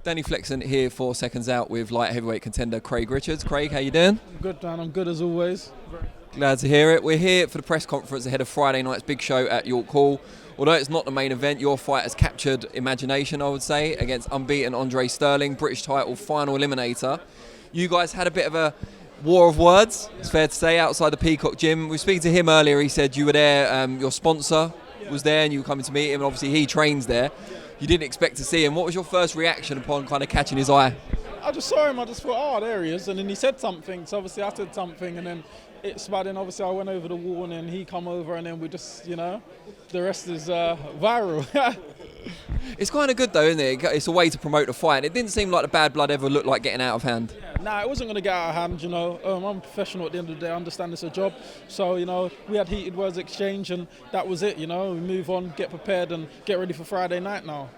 Danny Flexen here for Seconds Out with light heavyweight contender Craig Richards. Craig, how you doing? I'm good, Dan. I'm good as always. Glad to hear it. We're here for the press conference ahead of Friday night's big show at York Hall. Although it's not the main event, your fight has captured imagination, I would say, against unbeaten Andre Sterling, British title final eliminator. You guys had a bit of a war of words, it's fair to say, outside the Peacock Gym. We were speaking to him earlier. He said you were there, your sponsor was there and you were coming to meet him, and obviously he trains there. You didn't expect to see him. What was your first reaction upon kind of catching his eye? I just saw him, I just thought, oh, there he is. And then he said something, so obviously I said something, and then it's bad. And obviously I went over the wall, and then he come over, and then we just, you know, the rest is viral. It's kind of good though, isn't it? It's a way to promote the fight. It didn't seem like the bad blood ever looked like getting out of hand. Nah, it wasn't going to get out of hand, you know. I'm a professional at the end of the day. I understand it's a job. So, you know, we had heated words exchange, and that was it, you know. We move on, get prepared, and get ready for Friday night now.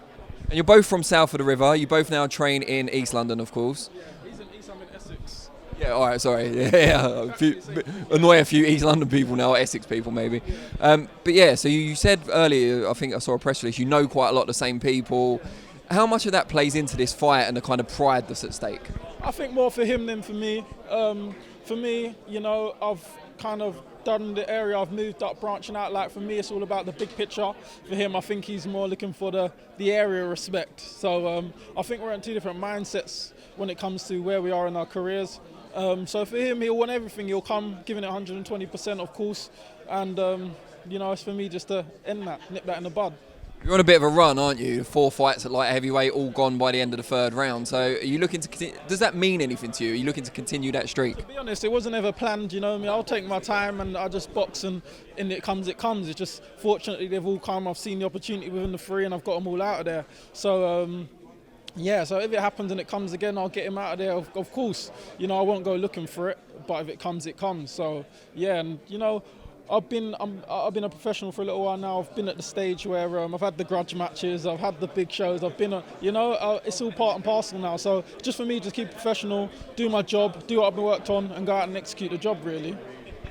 And you're both from south of the river. You both now train in East London, of course. Yeah, he's in East, I'm in Essex. Yeah, all right, sorry. Yeah. Annoy a few East London people now, or Essex people maybe. But yeah, so you said earlier, I think I saw a press release, you know quite a lot of the same people. How much of that plays into this fight and the kind of pride that's at stake? I think more for him than for me. For me, you know, I've kind of done the area, I've moved up, branching out. Like for me, it's all about the big picture. For him, I think he's more looking for the area of respect. So I think we're in two different mindsets when it comes to where we are in our careers. So for him, he'll want everything. He'll come giving it 120%, of course. And, you know, it's for me just to end that, nip that in the bud. You're on a bit of a run, aren't you? 4 fights at light heavyweight, all gone by the end of the third round. So are you looking to does that mean anything to you? Are you looking to continue that streak? To be honest, it wasn't ever planned, you know. I mean, I'll take my time and I just box, and it comes, it comes. It's just, fortunately, they've all come. I've seen the opportunity within the 3 and I've got them all out of there. So, yeah, so if it happens and it comes again, I'll get him out of there, of course. You know, I won't go looking for it, but if it comes, it comes. So, yeah, and, you know, I've been a professional for a little while now. I've been at the stage where I've had the grudge matches, I've had the big shows, I've been, you know, it's all part and parcel now. So just for me, just keep professional, do my job, do what I've been worked on, and go out and execute the job, really.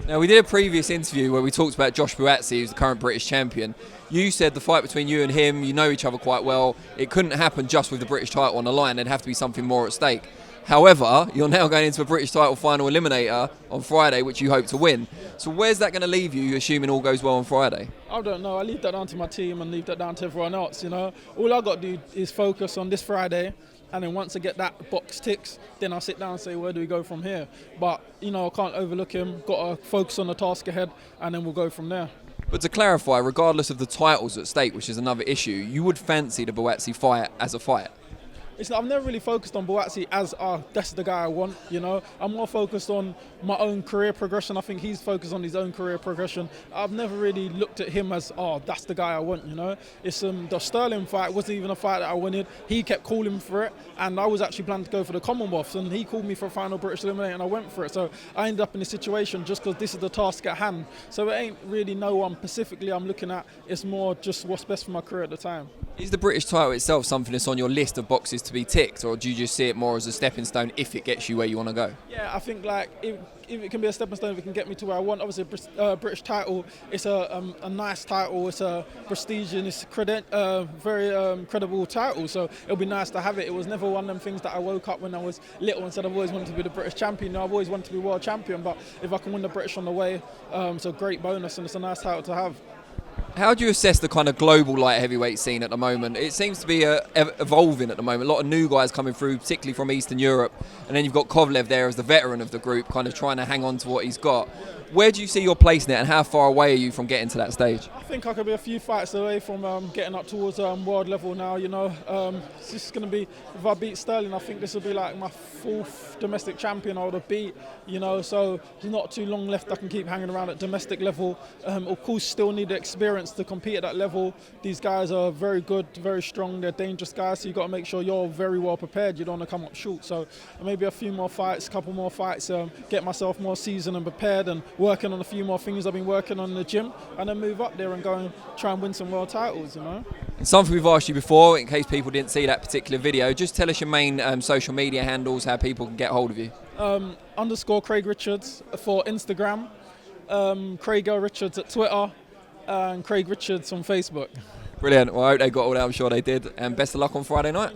Now, we did a previous interview where we talked about Joshua Buatsi, who's the current British champion. You said the fight between you and him, you know each other quite well. It couldn't happen just with the British title on the line. There'd have to be something more at stake. However, you're now going into a British title final eliminator on Friday, which you hope to win. So where's that going to leave you, assuming all goes well on Friday? I don't know. I leave that down to my team and leave that down to everyone else, you know. All I got to do is focus on this Friday, and then once I get that box ticks, then I'll sit down and say, where do we go from here? But, you know, I can't overlook him. Got to focus on the task ahead, and then we'll go from there. But to clarify, regardless of the titles at stake, which is another issue, you would fancy the Buatsi fight as a fight? I've never really focused on Buatsi as, that's the guy I want, you know. I'm more focused on my own career progression. I think he's focused on his own career progression. I've never really looked at him as, that's the guy I want, you know. It's the Sterling fight wasn't even a fight that I wanted. He kept calling for it, and I was actually planning to go for the Commonwealth, and he called me for a final British eliminator, and I went for it. So I ended up in this situation just because this is the task at hand. So it ain't really no one specifically I'm looking at. It's more just what's best for my career at the time. Is the British title itself something that's on your list of boxes to be ticked, or do you just see it more as a stepping stone if it gets you where you want to go? Yeah, I think like if it can be a stepping stone, if it can get me to where I want. Obviously, a British title, it's a nice title, it's a prestige, and it's very credible title. So it'll be nice to have it. It was never one of them things that I woke up when I was little and said I've always wanted to be the British champion. No, I've always wanted to be world champion. But if I can win the British on the way, it's a great bonus, and it's a nice title to have. How do you assess the kind of global light heavyweight scene at the moment? It seems to be evolving at the moment. A lot of new guys coming through, particularly from Eastern Europe. And then you've got Kovalev there as the veteran of the group, kind of trying to hang on to what he's got. Where do you see your place in it, and how far away are you from getting to that stage? I think I could be a few fights away from getting up towards world level now, you know. It's just going to be, if I beat Sterling, I think this will be like my 4th domestic champion I would have beat, you know. So there's not too long left I can keep hanging around at domestic level. Of course, still need the experience to compete at that level. These guys are very good, very strong, they're dangerous guys, so you've got to make sure you're very well prepared. You don't want to come up short. So maybe a few more fights, a couple more fights, get myself more seasoned and prepared, and working on a few more things I've been working on in the gym, and then move up there and go and try and win some world titles, you know. And something we've asked you before, in case people didn't see that particular video, just tell us your main social media handles, how people can get hold of you. _ Craig Richards for Instagram, Craig L. Richards at Twitter, and Craig Richards on Facebook. Brilliant. Well, I hope they got all that. I'm sure they did. And best of luck on Friday night.